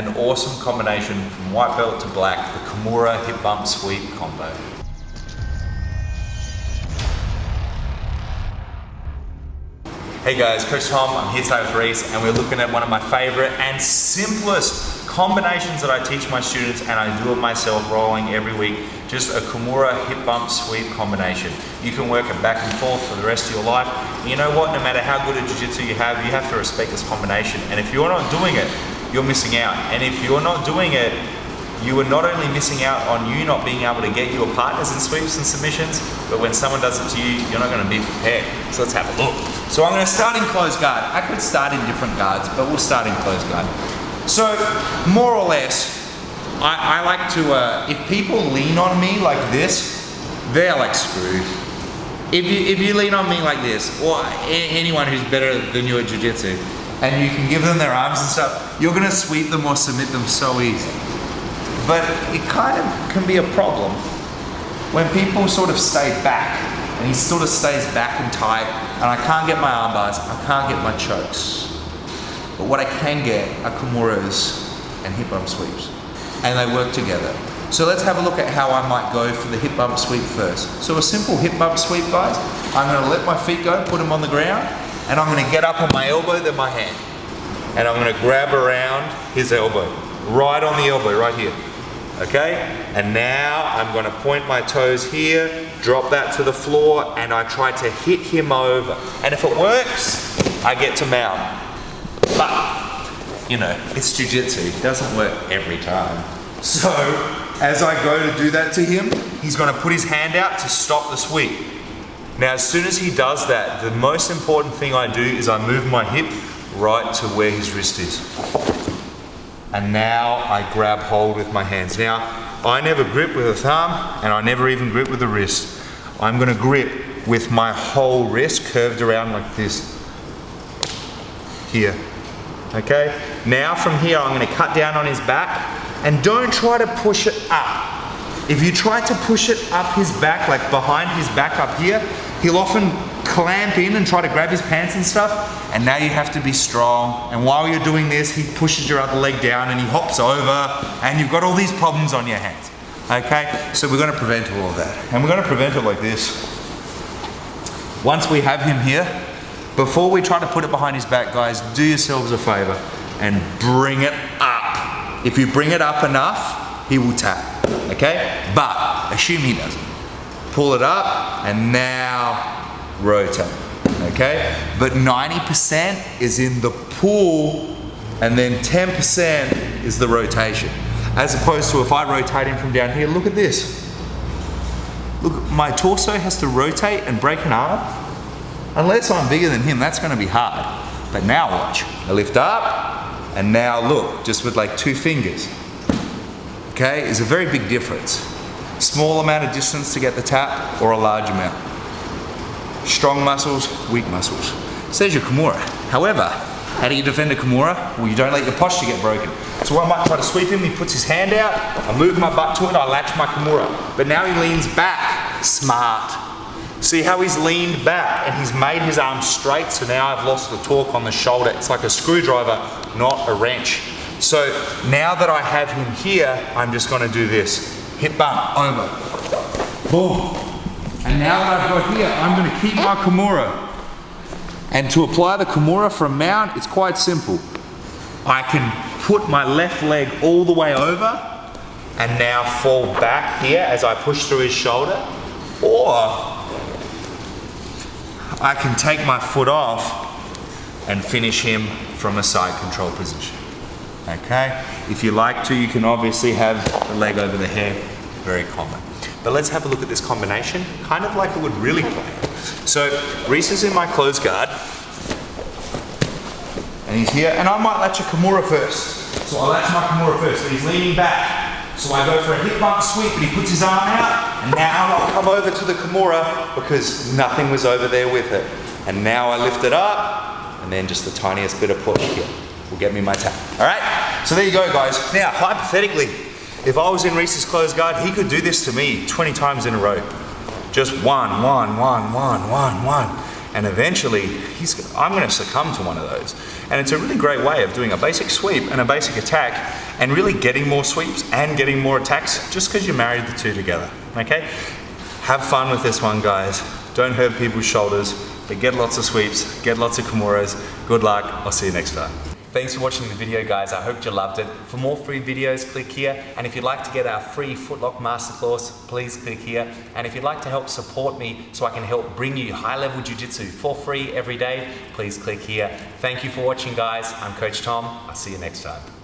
an awesome combination from white belt to black, the Kimura hip bump sweep combo. Hey guys, Prof Tom, I'm here today with Reese, and we're looking at one of my favorite and simplest combinations that I teach my students, and I do it myself rolling every week. Just a Kimura hip bump sweep combination. You can work it back and forth for the rest of your life. And you know what, no matter how good a jiu-jitsu you have to respect this combination. And if you're not doing it, you're missing out. And if you're not doing it, you are not only missing out on you not being able to get your partners in sweeps and submissions, but when someone does it to you, you're not going to be prepared. So let's have a look. So I'm going to start in closed guard. I could start in different guards, but we'll start in closed guard. So more or less, I like to, if people lean on me like this, they're like screwed. If you lean on me like this, or anyone who's better than you at jiu-jitsu, and you can give them their arms and stuff, you're going to sweep them or submit them so easy. But it kind of can be a problem when people sort of stay back, and he sort of stays back and tight, and I can't get my arm bars, I can't get my chokes. But what I can get are Kimuras and hip bump sweeps, and they work together. So let's have a look at how I might go for the hip bump sweep first. So a simple hip bump sweep, guys, I'm going to let my feet go, put them on the ground, and I'm going to get up on my elbow, then my hand. And I'm going to grab around his elbow, right on the elbow, right here. Okay, and now I'm going to point my toes here, drop that to the floor, and I try to hit him over. And if it works, I get to mount. But, you know, it's jiu-jitsu, it doesn't work every time. So, as I go to do that to him, he's going to put his hand out to stop the sweep. Now, as soon as he does that, the most important thing I do is I move my hip right to where his wrist is. And now I grab hold with my hands. Now, I never grip with a thumb, and I never even grip with a wrist. I'm going to grip with my whole wrist curved around like this. Here. Okay? Now from here, I'm going to cut down on his back, and don't try to push it up. If you try to push it up his back, like behind his back up here, he'll often clamp in and try to grab his pants and stuff, and now you have to be strong. And while you're doing this, he pushes your other leg down and he hops over, and you've got all these problems on your hands. Okay, so we're going to prevent all of that, and we're going to prevent it like this. Once we have him here, before we try to put it behind his back, guys, do yourselves a favor and bring it up. If you bring it up enough, he will tap. Okay, but assume he doesn't. Pull it up, and now rotate, okay? But 90% is in the pull, and then 10% is the rotation. As opposed to if I rotate him from down here, look at this. Look, my torso has to rotate and break an arm. Unless I'm bigger than him, that's gonna be hard. But now watch, I lift up, and now look, just with like 2 fingers. Okay, is a very big difference. Small amount of distance to get the tap, or a large amount. Strong muscles, weak muscles. Says your Kimura. However, how do you defend a Kimura? Well, you don't let your posture get broken. So I might try to sweep him, he puts his hand out, I move my butt to it, I latch my Kimura. But now he leans back, smart. See how he's leaned back and he's made his arm straight, so now I've lost the torque on the shoulder. It's like a screwdriver, not a wrench. So now that I have him here, I'm just gonna do this. Hip bump, over. Boom. And now that I've got here, I'm going to keep my Kimura. And to apply the Kimura from mount, it's quite simple. I can put my left leg all the way over and now fall back here as I push through his shoulder. Or I can take my foot off and finish him from a side control position. Okay? If you like to, you can obviously have the leg over the head. Very common. But let's have a look at this combination, kind of like it would really play. So Reese is in my closed guard, and he's here, and I might latch a Kimura first. So I latch my Kimura first, but he's leaning back. So I go for a hip bump sweep, but he puts his arm out, and now I'll come over to the Kimura because nothing was over there with it. And now I lift it up, and then just the tiniest bit of push here will get me my tap. All right? So there you go, guys. Now, hypothetically, if I was in Reese's closed guard, he could do this to me 20 times in a row. Just one. And eventually, I'm going to succumb to one of those. And it's a really great way of doing a basic sweep and a basic attack and really getting more sweeps and getting more attacks just because you married the two together, okay? Have fun with this one, guys. Don't hurt people's shoulders, but get lots of sweeps, get lots of Kimuras. Good luck, I'll see you next time. Thanks for watching the video, guys. I hope you loved it. For more free videos, click here. And if you'd like to get our free Footlock Masterclass, please click here. And if you'd like to help support me so I can help bring you high-level jiu-jitsu for free every day, please click here. Thank you for watching, guys. I'm Coach Tom. I'll see you next time.